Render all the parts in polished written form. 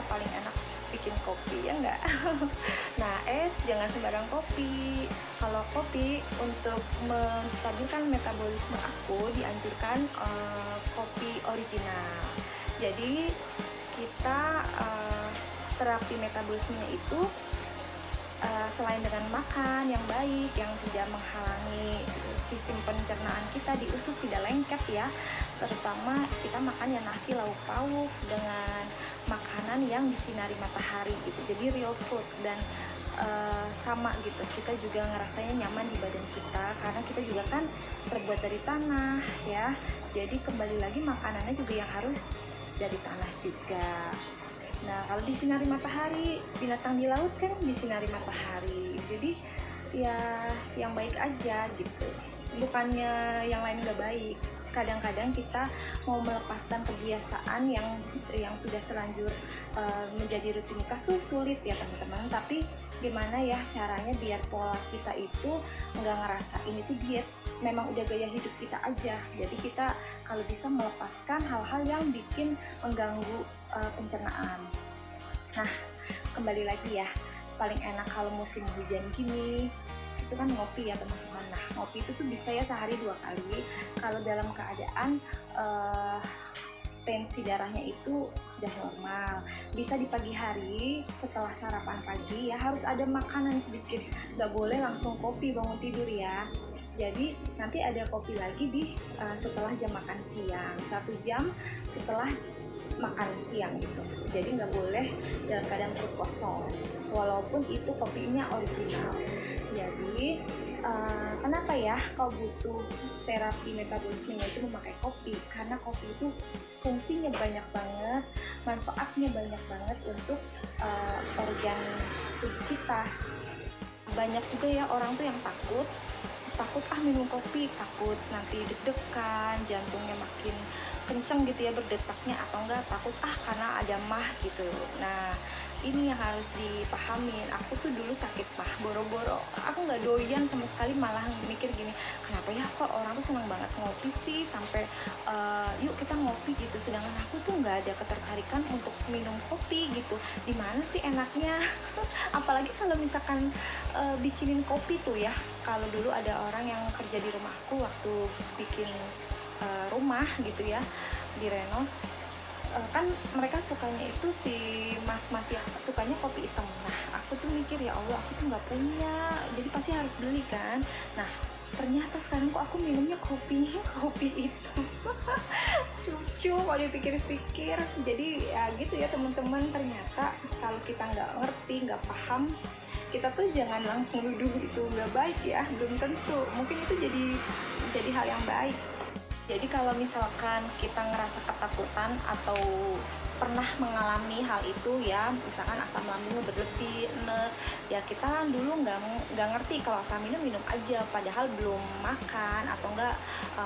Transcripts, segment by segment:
paling enak bikin kopi, ya enggak? Nah, jangan sembarang kopi. Kalau kopi untuk menstabilkan metabolisme aku dianjurkan kopi original. Jadi kita terapi metabolismenya itu selain dengan makan yang baik, yang tidak menghalangi sistem pencernaan kita di usus tidak lengket ya, terutama kita makan yang nasi lauk pauk dengan makanan yang disinari matahari gitu, jadi real food. Dan sama gitu, kita juga ngerasanya nyaman di badan kita karena kita juga kan terbuat dari tanah ya, jadi kembali lagi makanannya juga yang harus dari tanah juga. Nah, kalau disinari matahari, binatang di laut kan disinari matahari. Jadi ya yang baik aja gitu. Bukannya yang lain nggak baik. Kadang-kadang kita mau melepaskan kebiasaan yang sudah terlanjur menjadi rutinitas tuh sulit ya teman-teman. Tapi gimana ya caranya biar pola kita itu nggak ngerasa ini tuh diet, memang udah gaya hidup kita aja. Jadi kita kalau bisa melepaskan hal-hal yang bikin mengganggu pencernaan. Nah, kembali lagi ya, paling enak kalau musim hujan gini itu kan ngopi ya teman-teman. Nah, ngopi itu tuh bisa ya sehari 2 kali kalau dalam keadaan tensi darahnya itu sudah normal. Bisa di pagi hari setelah sarapan pagi ya, harus ada makanan sedikit, nggak boleh langsung kopi bangun tidur ya. Jadi nanti ada kopi lagi di setelah jam makan siang, 1 jam setelah makan siang gitu. Jadi nggak boleh dalam keadaan perut kosong, walaupun itu kopinya original. Jadi kenapa ya kau butuh terapi metabolismenya itu memakai kopi? Karena kopi itu fungsinya banyak banget, manfaatnya banyak banget untuk organ tubuh kita. Banyak juga ya orang tuh yang takut minum kopi, takut nanti deg-degan, jantungnya makin kenceng gitu ya berdetaknya, atau enggak takut karena ada mah gitu. Nah, ini yang harus dipahamin. Aku tuh dulu sakit mah, boro-boro aku nggak doyan sama sekali, malah mikir gini, kenapa ya kok orang tuh senang banget ngopi sih, sampai yuk kita ngopi gitu, sedangkan aku tuh nggak ada ketertarikan untuk minum kopi gitu. Di mana sih enaknya? Apalagi kalau misalkan bikinin kopi tuh ya, kalau dulu ada orang yang kerja di rumahku waktu bikin rumah gitu ya, direnov, kan mereka sukanya itu si mas-mas yang sukanya kopi hitam. Nah, aku tuh mikir, ya Allah, aku tuh nggak punya, jadi pasti harus beli kan. Nah, ternyata sekarang kok aku minumnya kopi hitam. Lucu kalau dipikir-pikir. Jadi ya gitu ya teman-teman, ternyata kalau kita nggak ngerti, nggak paham, kita tuh jangan langsung nuduh itu nggak baik ya, belum tentu. Mungkin itu jadi hal yang baik. Jadi kalau misalkan kita ngerasa ketakutan atau pernah mengalami hal itu ya, misalkan asam lambung berlebih, ya kita dulu nggak ngerti kalau asam minum aja, padahal belum makan atau enggak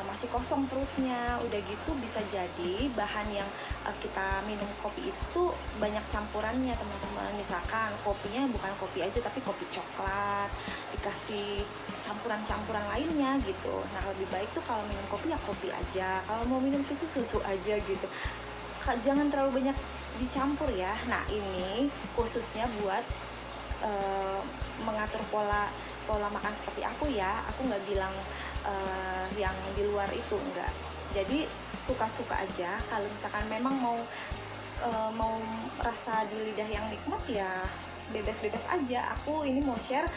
masih kosong perutnya. Udah gitu bisa jadi bahan yang kita minum kopi itu banyak campurannya teman-teman. Misalkan kopinya bukan kopi aja tapi kopi coklat, dikasih campuran-campuran lainnya gitu. Nah, lebih baik tuh kalau minum kopi ya kopi aja, kalau mau minum susu aja gitu. Jangan terlalu banyak dicampur ya. Nah, ini khususnya buat mengatur pola makan seperti aku ya. Aku nggak bilang yang di luar itu enggak. Jadi suka-suka aja. Kalau misalkan memang mau rasa di lidah yang nikmat ya bebas-bebas aja. Aku ini mau share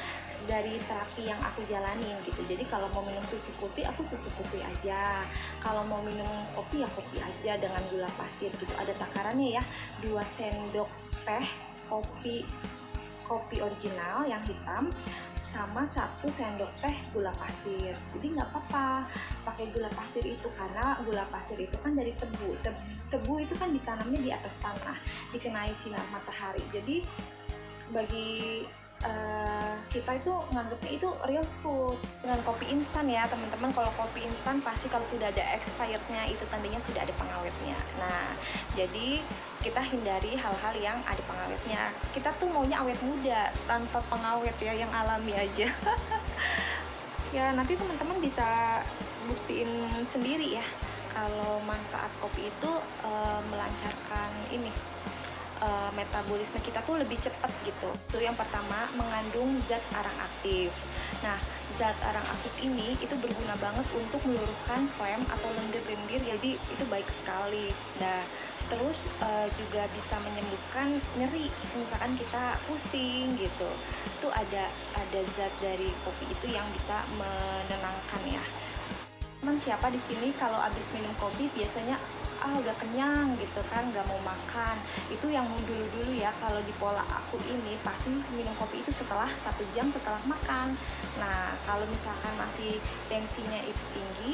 dari terapi yang aku jalanin gitu. Jadi kalau mau minum susu putih, aku susu putih aja. Kalau mau minum kopi ya kopi aja dengan gula pasir gitu. Ada takarannya ya, 2 sendok teh kopi original yang hitam sama 1 sendok teh gula pasir. Jadi nggak apa-apa pakai gula pasir itu, karena gula pasir itu kan dari tebu. Tebu itu kan ditanamnya di atas tanah, dikenai sinar matahari. Jadi bagi kita itu nganggapnya itu real food. Dengan kopi instan ya teman-teman, kalau kopi instan pasti kalau sudah ada expirednya itu tandanya sudah ada pengawetnya. Nah, jadi kita hindari hal-hal yang ada pengawetnya. Kita tuh maunya awet muda tanpa pengawet ya, yang alami aja. Ya nanti teman-teman bisa buktiin sendiri ya kalau manfaat kopi itu melancarkan ini metabolisme kita tuh lebih cepat gitu. Itu yang pertama, mengandung zat arang aktif. Nah, zat arang aktif ini itu berguna banget untuk meluruhkan slem atau lendir-lendir, jadi itu baik sekali. Nah, terus juga bisa menyembuhkan nyeri, misalkan kita pusing gitu. Itu ada zat dari kopi itu yang bisa menenangkan ya. Teman siapa di sini kalau habis minum kopi biasanya udah kenyang gitu kan, nggak mau makan. Itu yang dulu ya, kalau di pola aku ini pasti minum kopi itu setelah 1 jam setelah makan. Nah, kalau misalkan masih tensinya itu tinggi,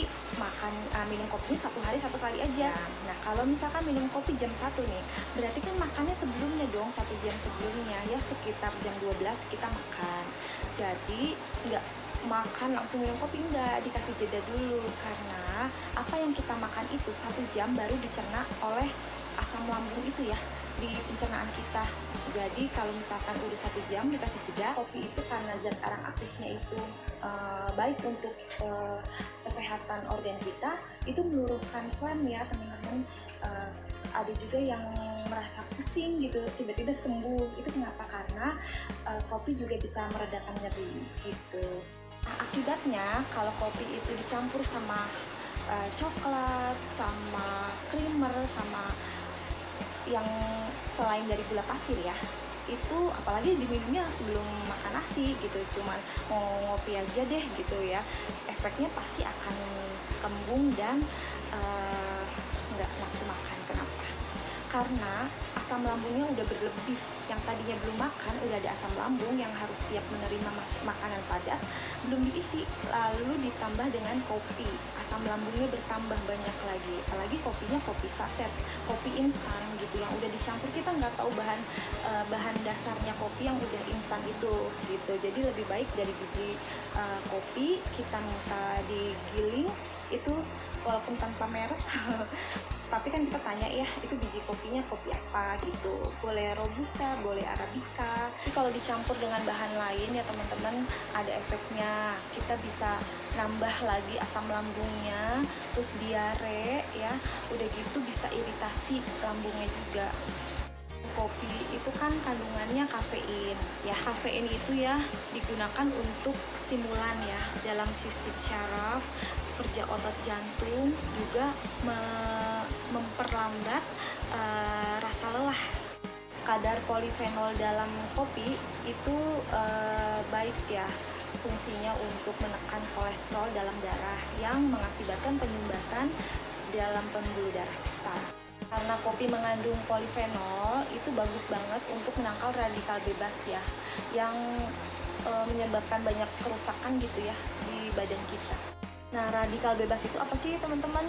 minum kopinya 1 hari 1 kali aja. Nah, kalau misalkan minum kopi jam 1 nih, berarti kan makannya sebelumnya dong, 1 jam sebelumnya ya, sekitar jam 12 kita makan. Jadi nggak makan langsung minum kopi, enggak, dikasih jeda dulu, karena apa yang kita makan itu 1 jam baru dicerna oleh asam lambung itu ya di pencernaan kita. Jadi kalau misalkan udah 1 jam dikasih jeda, kopi itu karena zat arang aktifnya itu baik untuk kesehatan organ kita, itu meluruhkan slem ya teman-teman. Ada juga yang merasa pusing gitu tiba-tiba sembuh. Itu kenapa? Karena kopi juga bisa meredakan nyeri gitu. Nah, akibatnya kalau kopi itu dicampur sama coklat, sama creamer, sama yang selain dari gula pasir ya, itu apalagi diminumnya sebelum makan nasi gitu, cuman mau ngopi aja deh gitu ya, efeknya pasti akan kembung dan nggak nafsu makan. Kenapa? Karena asam lambungnya udah berlebih. Yang tadinya belum makan udah ada asam lambung yang harus siap menerima makanan padat, belum diisi, lalu ditambah dengan kopi, asam lambungnya bertambah banyak lagi. Apalagi kopinya kopi saset, kopi instan gitu yang udah dicampur, kita nggak tahu bahan dasarnya kopi yang udah instan itu gitu. Jadi lebih baik dari biji kopi kita minta digiling itu walaupun tanpa merek tapi kan kita tanya ya, itu biji kopinya kopi apa gitu, boleh robusta, boleh arabica. Tapi kalau dicampur dengan bahan lain ya teman-teman, ada efeknya, kita bisa nambah lagi asam lambungnya, terus diare ya, udah gitu bisa iritasi lambungnya juga. Kopi itu kan kandungannya kafein ya, kafein itu ya digunakan untuk stimulan ya dalam sistem syaraf, kerja otot jantung, juga memperlambat rasa lelah. Kadar polifenol dalam kopi itu baik ya, fungsinya untuk menekan kolesterol dalam darah yang mengakibatkan penyumbatan dalam pembuluh darah kita. Karena kopi mengandung polifenol, itu bagus banget untuk menangkal radikal bebas ya, yang menyebabkan banyak kerusakan gitu ya di badan kita. Nah, radikal bebas itu apa sih teman-teman?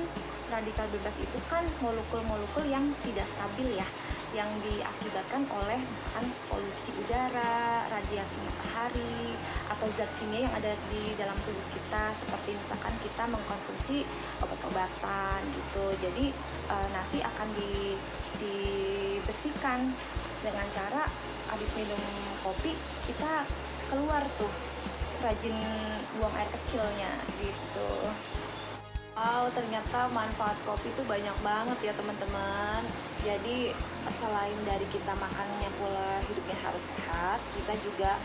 Radikal bebas itu kan molekul-molekul yang tidak stabil ya, yang diakibatkan oleh misalkan polusi udara, radiasi matahari, atau zat kimia yang ada di dalam tubuh kita, seperti misalkan kita mengkonsumsi obat-obatan gitu. Jadi nanti akan dibersihkan dengan cara habis minum kopi kita keluar tuh, rajin buang air kecilnya gitu. Wow, ternyata manfaat kopi itu banyak banget ya teman-teman. Jadi selain dari kita makannya pola hidupnya harus sehat, kita juga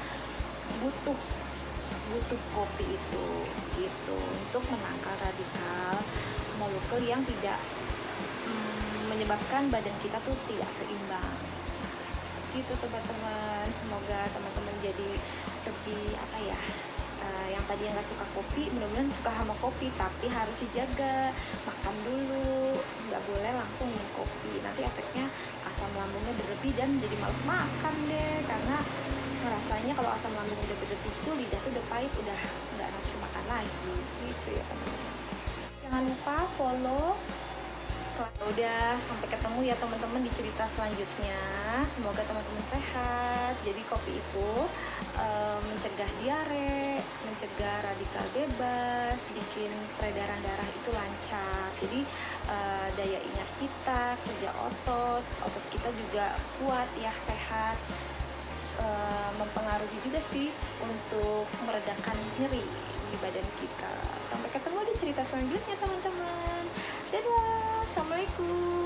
butuh kopi itu gitu untuk menangkal radikal molekul yang tidak menyebabkan badan kita tuh tidak seimbang gitu teman-teman. Semoga teman-teman jadi lebih apa ya, yang tadi yang nggak suka kopi mudah-mudahan suka sama kopi, tapi harus dijaga, makan dulu, nggak boleh langsung minum kopi, nanti efeknya asam lambungnya berlebih dan jadi males makan deh, karena rasanya kalau asam lambung udah berlebih itu lidah tuh udah pahit, udah nggak nafsu makan lagi gitu ya teman-teman. Jangan lupa follow. Udah, sampai ketemu ya teman-teman di cerita selanjutnya. Semoga teman-teman sehat. Jadi kopi itu mencegah diare, mencegah radikal bebas, bikin peredaran darah itu lancar. Jadi daya ingat kita, kerja otot kita juga kuat ya, sehat. Mempengaruhi juga sih untuk meredakan nyeri di badan kita. Sampai ketemu di cerita selanjutnya teman-teman. Dadah, assalamualaikum.